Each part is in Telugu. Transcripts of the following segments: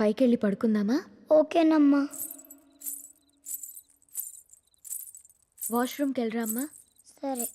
పైకెళ్ళి పడుకుందామా? ఓకేనమ్మా. వాష్రూమ్కి వెళ్ళరా అమ్మా. సరే.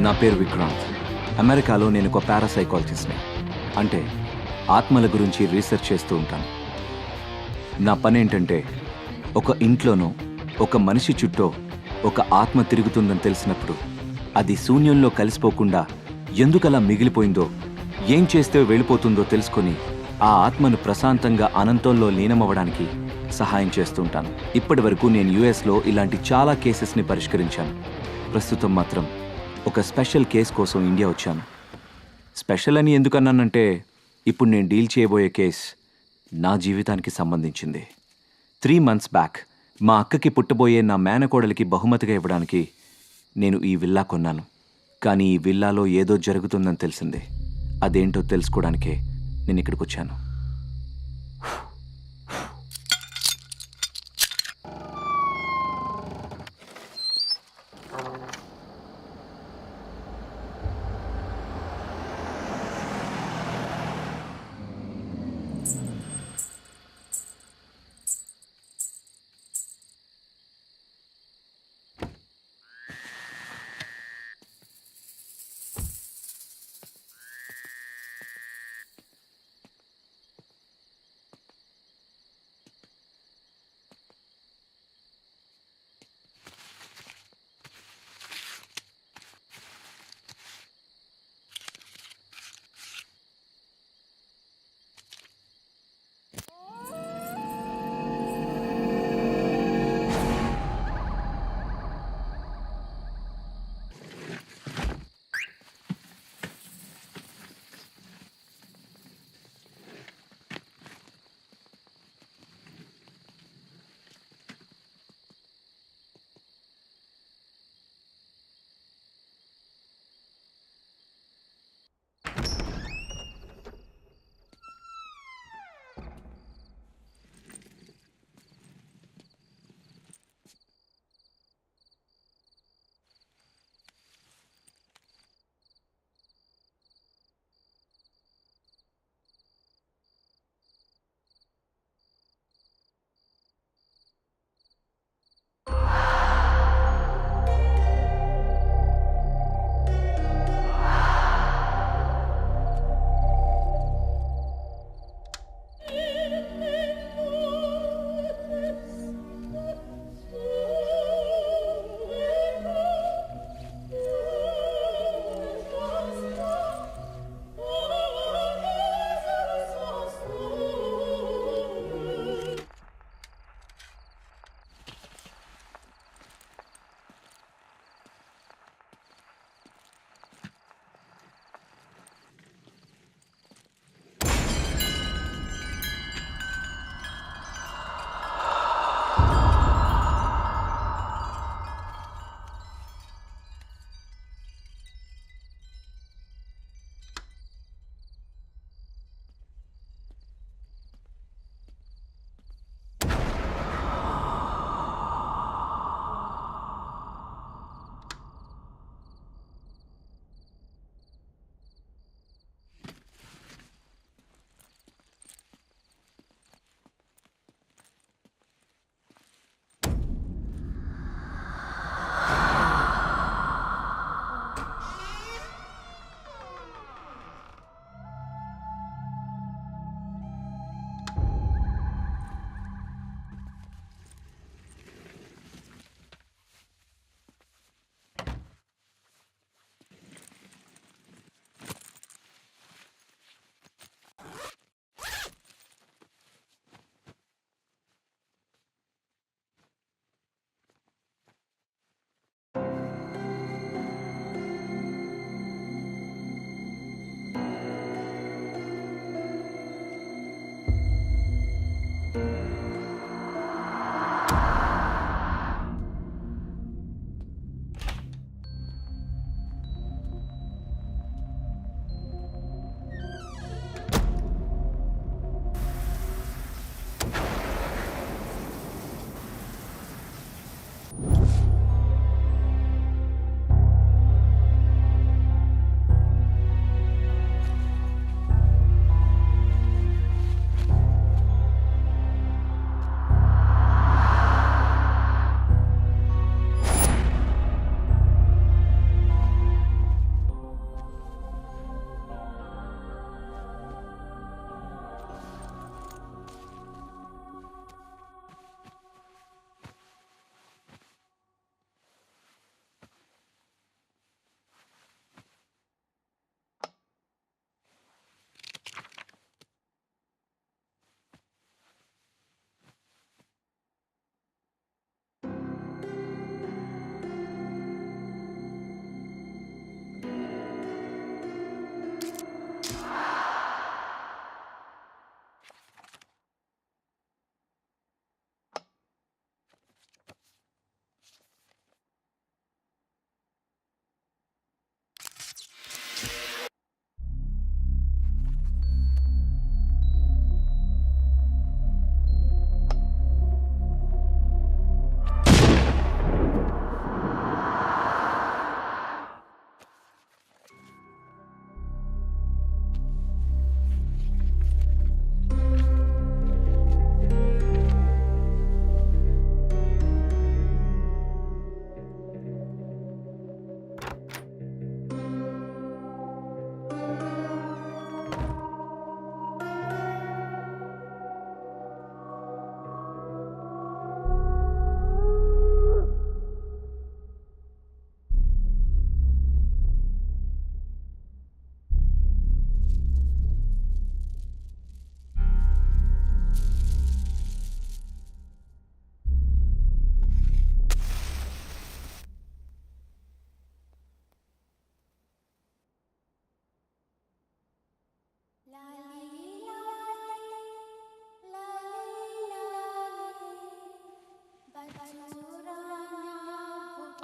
నా పేరు విక్రాంత్. అమెరికాలో నేను ఒక పారాసైకాలజిస్ట్ని, అంటే ఆత్మల గురించి రీసెర్చ్ చేస్తూ ఉంటాను. నా పని ఏంటంటే ఒక ఇంట్లోనో ఒక మనిషి చుట్టూ ఒక ఆత్మ తిరుగుతుందని తెలిసినప్పుడు అది శూన్యంలో కలిసిపోకుండా ఎందుకలా మిగిలిపోయిందో, ఏం చేస్తే వెళ్ళిపోతుందో తెలుసుకొని ఆ ఆత్మను ప్రశాంతంగా అనంతంలో లీనమవ్వడానికి సహాయం చేస్తుంటాను. ఇప్పటి వరకు నేను యుఎస్లో ఇలాంటి చాలా కేసెస్ని పరిష్కరించాను. ప్రస్తుతం మాత్రం ఒక స్పెషల్ కేస్ కోసం ఇండియా వచ్చాను. స్పెషల్ అని ఎందుకన్నానంటే ఇప్పుడు నేను డీల్ చేయబోయే కేస్ నా జీవితానికి సంబంధించింది. 3 months బ్యాక్ మా అక్కకి పుట్టబోయే నా మేనకోడలికి బహుమతిగా ఇవ్వడానికి నేను ఈ విల్లా కొన్నాను. కానీ ఈ విల్లాలో ఏదో జరుగుతుందని తెలిసింది. అదేంటో తెలుసుకోవడానికే నేను ఇక్కడికి వచ్చాను.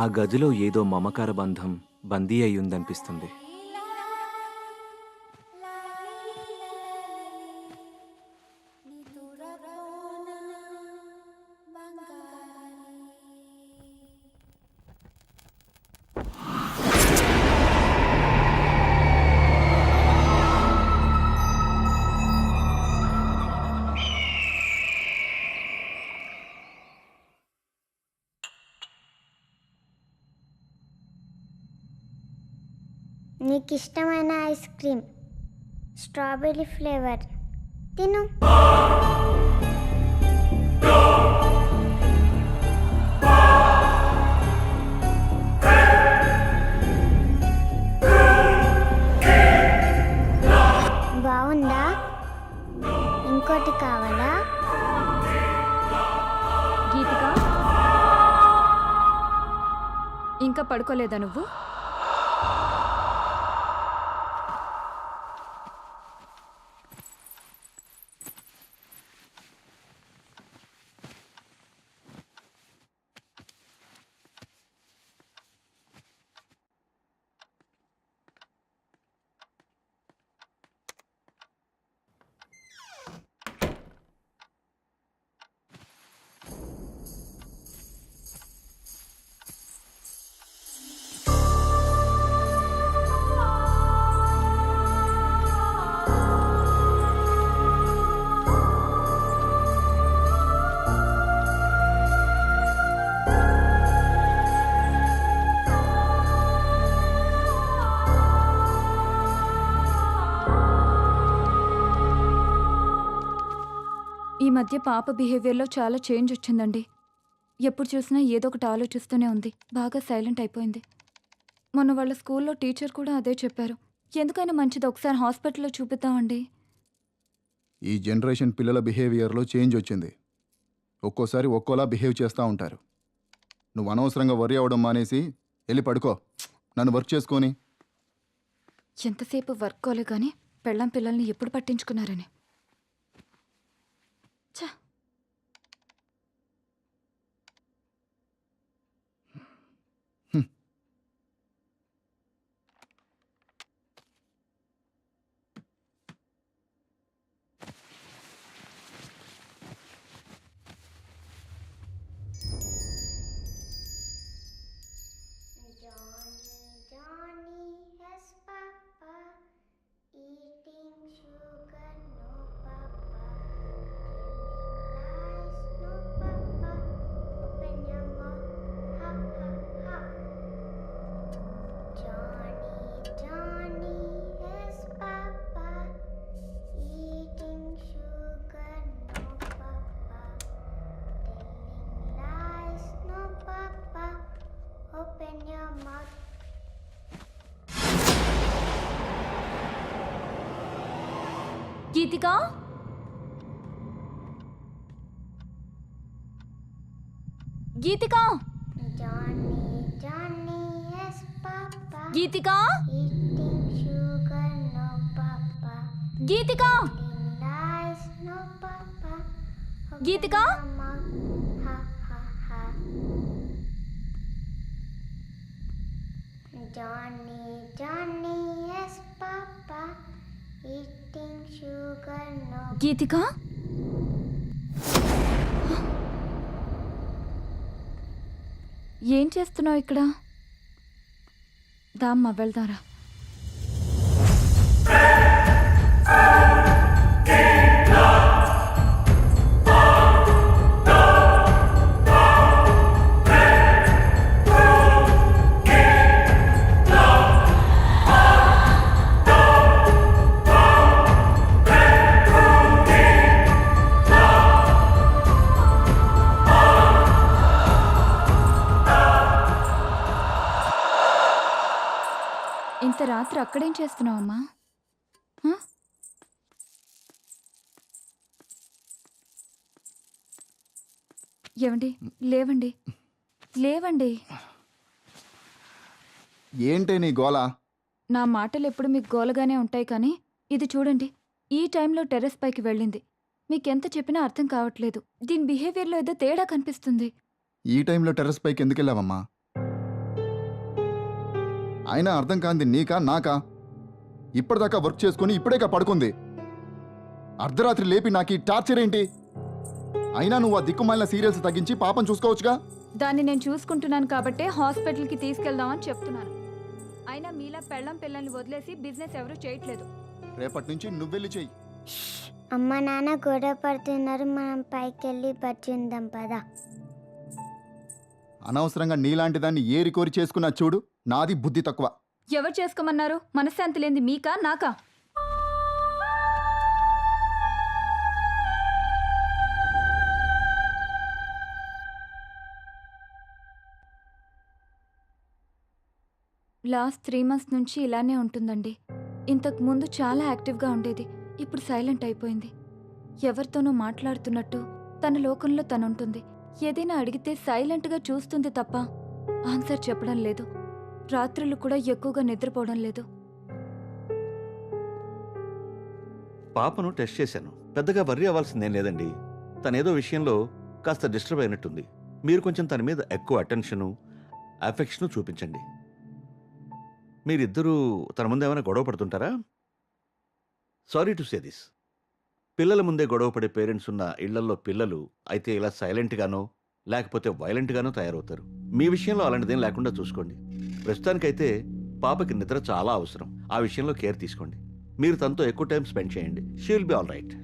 ఆ గదిలో ఏదో మమకార బంధం బందీ అయ్యుందనిపిస్తుంది. నీకు ఇష్టమైన ఐస్ క్రీమ్ స్ట్రాబెర్రీ ఫ్లేవర్ తిను. బాగుందా? ఇంకోటి కావాలా? గీతిక, ఇంకా పడుకోలేదా నువ్వు? ఈ మధ్య పాప బిహేవియర్లో చాలా చేంజ్ వచ్చిందండి. ఎప్పుడు చూసినా ఏదో ఒకటి ఆలోచిస్తూనే ఉంది. బాగా సైలెంట్ అయిపోయింది. మొన్న వాళ్ళ స్కూల్లో టీచర్ కూడా అదే చెప్పారు. ఎందుకైనా మంచిది ఒకసారి హాస్పిటల్లో చూపిద్దామండి. ఈ జనరేషన్ పిల్లల బిహేవియర్లో చేంజ్ వచ్చింది. ఒక్కోసారి ఒక్కోలా బిహేవ్ చేస్తూ ఉంటారు. నువ్వు అనవసరంగా వరి అవ్వడం మానేసి వెళ్ళి పడుకో. నన్ను వర్క్ చేసుకొని. ఎంతసేపు వర్క్ కోలే కానీ పెళ్ళాం పిల్లల్ని ఎప్పుడు పట్టించుకున్నారని. ఛ! Johnny has papa eating sugar, no papa telling lies, no papa open your mouth, ha ha ha. Johnny has papa eating sugar, no papa telling lies, no papa open your mouth. Geethika, Geethika, Johnny has papa Geethika, eating sugar, no papa Geethika, telling lies, no papa open Geethika. your mouth, ha ha ha. Johnny has papa eating sugar, no గీతిక, ఏం చేస్తున్నావు ఇక్కడ? దామ్మా వెళ్దారా. ఇంత రాత్రి అక్కడేం చేస్తున్నావమ్మా? హ? ఏవండి, లేవండి, లేవండి. ఏంటే నీ గోల? నా మాటలు ఎప్పుడు మీకు గోలగానే ఉంటాయి కానీ ఇది చూడండి, ఈ టైంలో టెర్రస్ పైకి వెళ్ళింది. మీకెంత చెప్పినా అర్థం కావట్లేదు. దీని బిహేవియర్లో ఏదో తేడా కనిపిస్తుంది. ఈ టైంలో టెర్రస్ పైకి ఎందుకు వెళ్ళావమ్మా? అయినా అర్థం కాంది నీకా నాకా? ఇప్పటిదాకా వర్క్ చేసుకుని ఇప్పుడేగా పడుకుంది. అర్ధరాత్రి లేపి నాకు ఈ టార్చర్ ఏంటి? అయినా నువ్వు ఆ దిక్కుమాలిన సీరియల్స్ తగ్గించి పాపం చూసుకోవచ్చుగా. దాన్ని నేను చూసుకుంటున్నాను కాబట్టే హాస్పిటల్కి తీసుకెళ్దామని చెప్తున్నాను. అయినా మీలా పెళ్ళం పిల్లల్ని వదిలేసి బిజినెస్ ఎవరూ చేయట్లేదు. రేపటి నుంచి నువ్వెళ్ళి చెయ్యి. అమ్మ నాన్న గొడవ పడుతున్నారు, మనం పైకి వెళ్ళి బజ్జుందాం పదా. అనవసరంగా నీలాంటి దాన్ని ఏరి కోరి చేసుకున్నా చూడు. నాది బుద్ధి తక్కువ. ఎవరు చేసుకోమన్నారు? మనశ్శాంతి లేనిది మీకా నాకా? లాస్ట్ 3 months నుంచి ఇలానే ఉంటుందండి. ఇంతకు ముందు చాలా యాక్టివ్గా ఉండేది, ఇప్పుడు సైలెంట్ అయిపోయింది. ఎవరితోనో మాట్లాడుతున్నట్టు తన లోకంలో తనుంటుంది. ఏదైనా అడిగితే సైలెంట్గా చూస్తుంది తప్ప ఆన్సర్ చెప్పడం లేదు. రాత్రులు కూడా ఎక్కువగా నిద్రపోవడం లేదు. పాపను టెస్ట్ చేశాను. పెద్దగా వర్రీ అవ్వాల్సిందేం లేదండి. తనేదో విషయంలో కాస్త డిస్టర్బ్ అయినట్టుంది. మీరు కొంచెం తన మీద ఎక్కువ అటెన్షను, అఫెక్షను చూపించండి. మీరిద్దరూ తన ముందు ఏమైనా గొడవ పడుతుంటారా? Sorry to say this. పిల్లల ముందే గొడవ పడే పేరెంట్స్ ఉన్న ఇళ్లల్లో పిల్లలు అయితే ఇలా సైలెంట్గానో లేకపోతే వైలెంట్గానో తయారవుతారు. మీ విషయంలో అలాంటిదేం లేకుండా చూసుకోండి. ప్రస్తుతానికైతే పాపకి నిద్ర చాలా అవసరం. ఆ విషయంలో కేర్ తీసుకోండి. మీరు తనతో ఎక్కువ టైం స్పెండ్ చేయండి. She will be all right.